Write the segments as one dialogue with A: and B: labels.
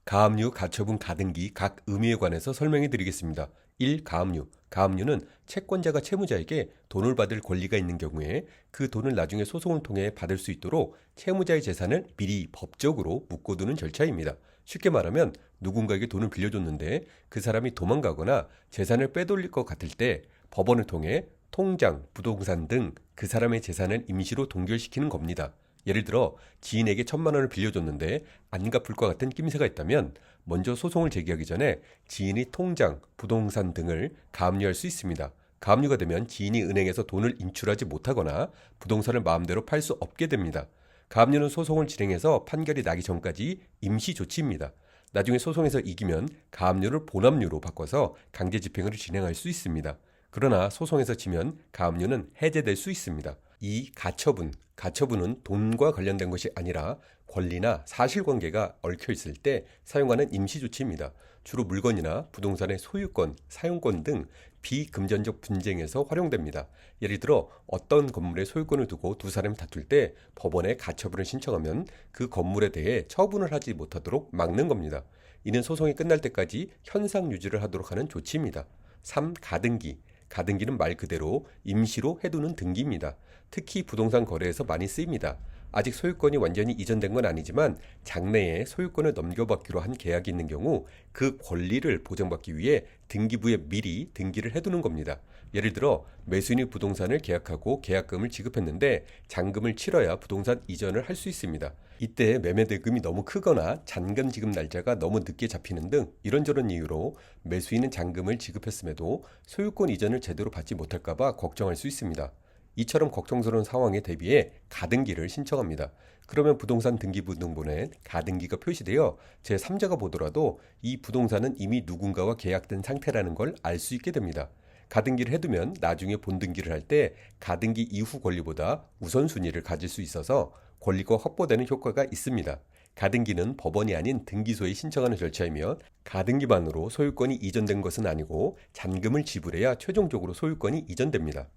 A: 가압류, 가처분, 가등기 각 의미에 관해서 설명해 드리겠습니다. 1. 가압류. 가압류는 채권자가 채무자에게 돈을 받을 권리가 있는 경우에 그 돈을 나중에 소송을 통해 받을 수 있도록 채무자의 재산을 미리 법적으로 묶어두는 절차입니다. 쉽게 말하면 누군가에게 돈을 빌려줬는데 그 사람이 도망가거나 재산을 빼돌릴 것 같을 때 법원을 통해 통장, 부동산 등 그 사람의 재산을 임시로 동결시키는 겁니다. 예를 들어 지인에게 1,000만 원을 빌려줬는데 안 갚을 것 같은 낌새가 있다면 먼저 소송을 제기하기 전에 지인의 통장, 부동산 등을 가압류할 수 있습니다. 가압류가 되면 지인이 은행에서 돈을 인출하지 못하거나 부동산을 마음대로 팔 수 없게 됩니다. 가압류는 소송을 진행해서 판결이 나기 전까지 임시 조치입니다. 나중에 소송에서 이기면 가압류를 본압류로 바꿔서 강제 집행을 진행할 수 있습니다. 그러나 소송에서 지면 가압류는 해제될 수 있습니다. 2. 가처분. 가처분은 돈과 관련된 것이 아니라 권리나 사실관계가 얽혀 있을 때 사용하는 임시조치입니다. 주로 물건이나 부동산의 소유권, 사용권 등 비금전적 분쟁에서 활용됩니다. 예를 들어 어떤 건물의 소유권을 두고 두 사람이 다툴 때 법원에 가처분을 신청하면 그 건물에 대해 처분을 하지 못하도록 막는 겁니다. 이는 소송이 끝날 때까지 현상 유지를 하도록 하는 조치입니다. 3. 가등기. 가등기는 말 그대로 임시로 해두는 등기입니다. 특히 부동산 거래에서 많이 쓰입니다. 아직 소유권이 완전히 이전된 건 아니지만 장래에 소유권을 넘겨받기로 한 계약이 있는 경우 그 권리를 보장받기 위해 등기부에 미리 등기를 해두는 겁니다. 예를 들어 매수인이 부동산을 계약하고 계약금을 지급했는데 잔금을 치러야 부동산 이전을 할 수 있습니다. 이때 매매 대금이 너무 크거나 잔금 지급 날짜가 너무 늦게 잡히는 등 이런저런 이유로 매수인은 잔금을 지급했음에도 소유권 이전을 제대로 받지 못할까봐 걱정할 수 있습니다. 이처럼 걱정스러운 상황에 대비해 가등기를 신청합니다. 그러면 부동산 등기부 등본에 가등기가 표시되어 제3자가 보더라도 이 부동산은 이미 누군가와 계약된 상태라는 걸 알 수 있게 됩니다. 가등기를 해두면 나중에 본등기를 할 때 가등기 이후 권리보다 우선순위를 가질 수 있어서 권리가 확보되는 효과가 있습니다. 가등기는 법원이 아닌 등기소에 신청하는 절차이며 가등기만으로 소유권이 이전된 것은 아니고 잔금을 지불해야 최종적으로 소유권이 이전됩니다.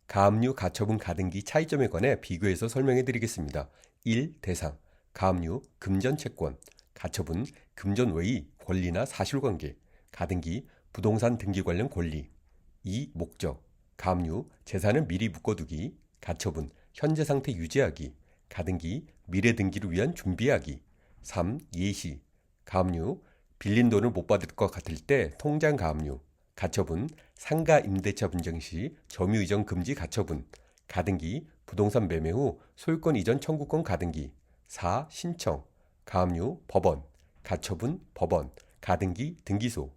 A: 가압류, 가처분, 가등기 차이점에 관해 비교해서 설명해 드리겠습니다. 1. 대상. 가압류, 금전채권. 가처분, 금전 외의 권리나 사실관계. 가등기, 부동산 등기 관련 권리. 2. 목적. 가압류, 재산을 미리 묶어두기. 가처분, 현재 상태 유지하기. 가등기, 미래 등기를 위한 준비하기. 3. 예시. 가압류, 빌린 돈을 못 받을 것 같을 때 통장 가압류. 가처분, 상가 임대차 분쟁 시 점유이전 금지 가처분. 가등기, 부동산 매매 후 소유권 이전 청구권 가등기. 4. 신청. 가압류, 법원. 가처분, 법원. 가등기, 등기소.